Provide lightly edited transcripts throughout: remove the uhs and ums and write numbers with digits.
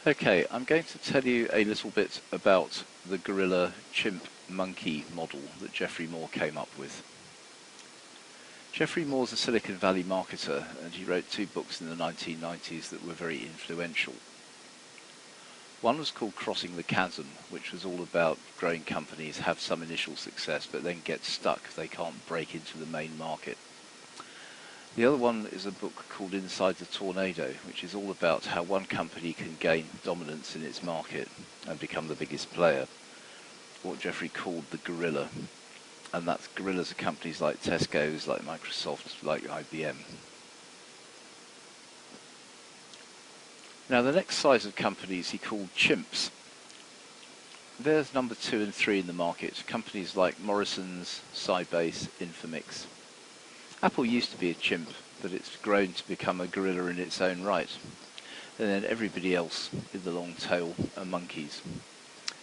Okay, I'm going to tell you a little bit about the gorilla chimp monkey model that Geoffrey Moore came up with. Geoffrey Moore's a Silicon Valley marketer, and he wrote 2 books in the 1990s that were very influential. One was called Crossing the Chasm, which was all about growing companies have some initial success but then get stuck if they can't break into the main market. The other one is a book called Inside the Tornado, which is all about how one company can gain dominance in its market and become the biggest player, what Geoffrey called the gorilla. And that's gorillas are companies like Tesco's, like Microsoft, like IBM. Now the next size of companies he called chimps. There's number 2 and 3 in the market, companies like Morrison's, Sybase, Infomix. Apple used to be a chimp, but it's grown to become a gorilla in its own right. And then everybody else in the long tail are monkeys.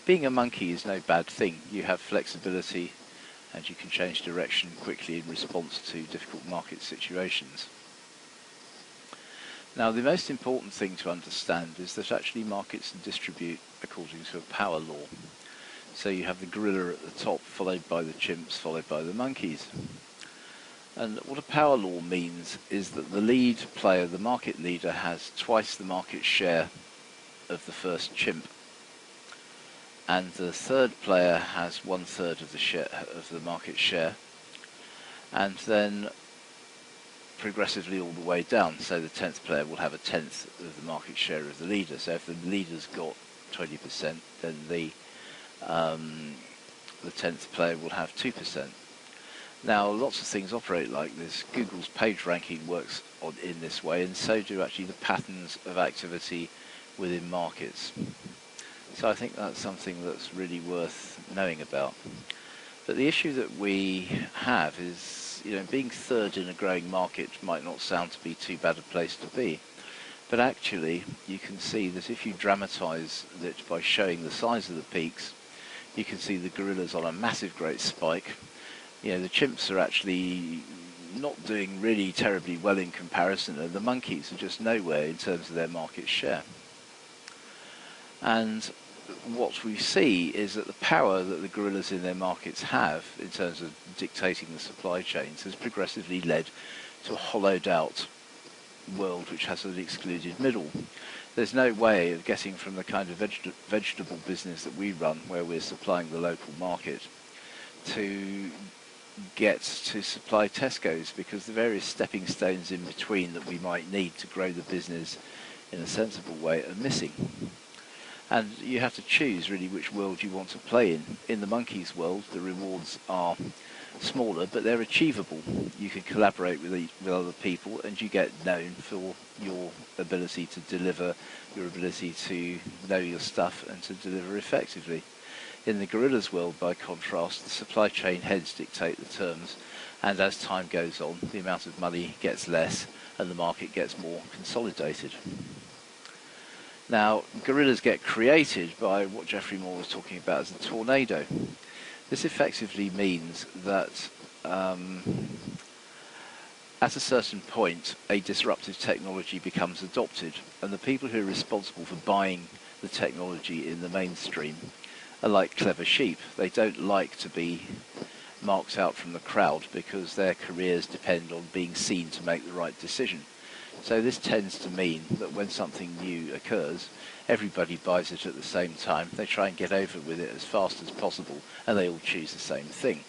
Being a monkey is no bad thing. You have flexibility and you can change direction quickly in response to difficult market situations. Now the most important thing to understand is that actually markets distribute according to a power law. So you have the gorilla at the top, followed by the chimps, followed by the monkeys. And what a power law means is that the lead player, the market leader, has twice the market share of the first chimp. And the third player has 1/3 of the market share. And then progressively all the way down. So the 10th player will have 1/10 of the market share of the leader. So if the leader's got 20%, then the 10th player will have 2%. Now, lots of things operate like this. Google's page ranking works in this way, and so do actually the patterns of activity within markets. So I think that's something that's really worth knowing about. But the issue that we have is, being third in a growing market might not sound to be too bad a place to be. But actually, you can see that if you dramatize it by showing the size of the peaks, you can see the gorillas on a massive great spike. The chimps are actually not doing really terribly well in comparison, and the monkeys are just nowhere in terms of their market share. And what we see is that the power that the gorillas in their markets have in terms of dictating the supply chains has progressively led to a hollowed out world which has an excluded middle. There's no way of getting from the kind of vegetable business that we run, where we're supplying the local market, to get to supply Tesco's, because the various stepping stones in between that we might need to grow the business in a sensible way are missing. And you have to choose really which world you want to play in. In the monkeys world, the rewards are smaller, but they're achievable. You can collaborate with other people, and you get known for your ability to deliver, your ability to know your stuff and to deliver effectively. In the gorillas world, by contrast, the supply chain heads dictate the terms, and as time goes on, the amount of money gets less and the market gets more consolidated. Now, gorillas get created by what Geoffrey Moore was talking about as a tornado. This effectively means that at a certain point, a disruptive technology becomes adopted, and the people who are responsible for buying the technology in the mainstream are like clever sheep. They don't like to be marked out from the crowd because their careers depend on being seen to make the right decision. So this tends to mean that when something new occurs, everybody buys it at the same time. They try and get over with it as fast as possible, and they all choose the same thing.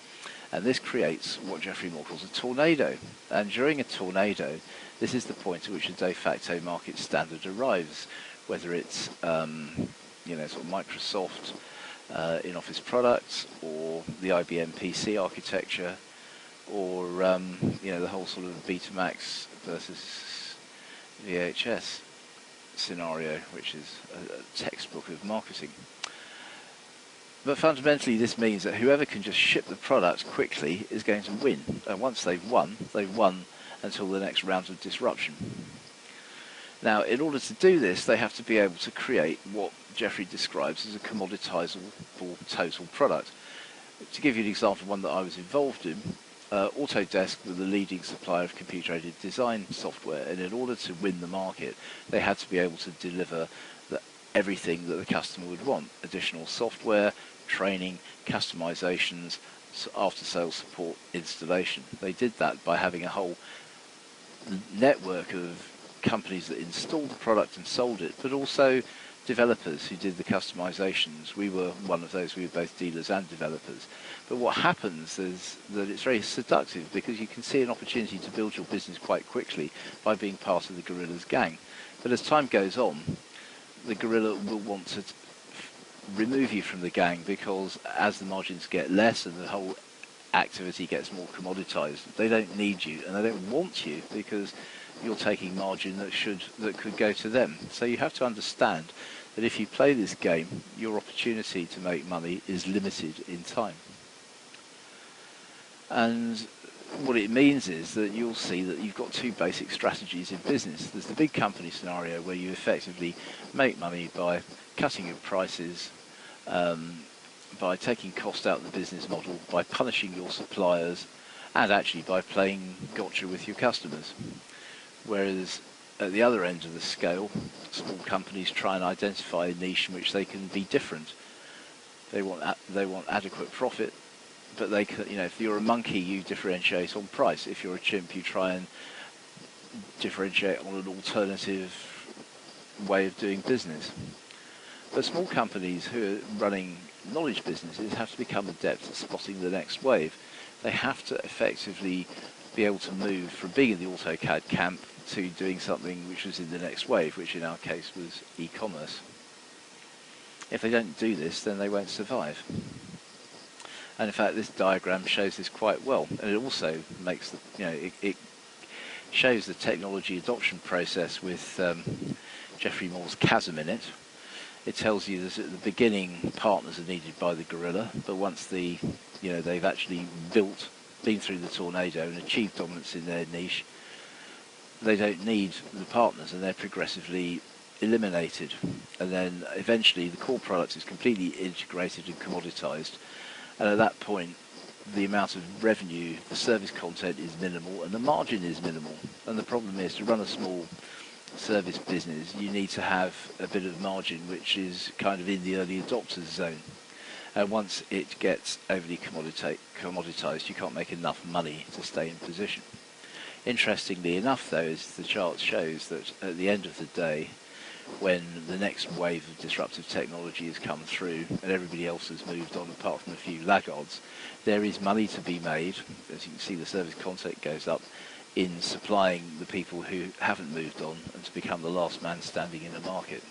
And this creates what Geoffrey Moore calls a tornado. And during a tornado, this is the point at which a de facto market standard arrives, whether it's sort of Microsoft in Office products, or the IBM PC architecture, or the whole sort of Betamax versus VHS scenario, which is a textbook of marketing. But fundamentally, this means that whoever can just ship the product quickly is going to win. And once they've won until the next round of disruption. Now, in order to do this, they have to be able to create what Geoffrey describes as a commoditizable total product. To give you an example, one that I was involved in, Autodesk were the leading supplier of computer-aided design software, and in order to win the market, they had to be able to deliver everything that the customer would want: additional software, training, customizations, after-sales support, installation. They did that by having a whole network of companies that installed the product and sold it, but also developers who did the customizations. We were one of those. We were both dealers and developers. But what happens is that it's very seductive, because you can see an opportunity to build your business quite quickly by being part of the Gorillaz gang. But as time goes on, the Gorilla will want to remove you from the gang, because as the margins get less and the whole activity gets more commoditized, they don't need you and they don't want you, because you're taking margin that could go to them. So you have to understand that if you play this game, your opportunity to make money is limited in time. And what it means is that you'll see that you've got two basic strategies in business. There's the big company scenario, where you effectively make money by cutting your prices, by taking cost out of the business model, by punishing your suppliers, and actually by playing gotcha with your customers. Whereas at the other end of the scale, small companies try and identify a niche in which they can be different. They want adequate profit, but they can, if you're a monkey, you differentiate on price. If you're a chimp, you try and differentiate on an alternative way of doing business. But small companies who are running knowledge businesses have to become adept at spotting the next wave. They have to effectively be able to move from being in the AutoCAD camp to doing something which was in the next wave, which in our case was e-commerce. If they don't do this, then they won't survive. And in fact, this diagram shows this quite well, and it also makes it shows the technology adoption process with Geoffrey Moores' chasm in it. It tells you that at the beginning, partners are needed by the gorilla, but once they've actually been through the tornado and achieved dominance in their niche, they don't need the partners, and they're progressively eliminated. And then eventually the core product is completely integrated and commoditized, and at that point the amount of revenue, the service content is minimal and the margin is minimal. And the problem is, to run a small service business, you need to have a bit of margin which is kind of in the early adopters zone. And once it gets overly commoditized, you can't make enough money to stay in position. Interestingly enough, though, as the chart shows, that at the end of the day, when the next wave of disruptive technology has come through and everybody else has moved on apart from a few laggards, there is money to be made. As you can see, the service content goes up in supplying the people who haven't moved on, and to become the last man standing in the market.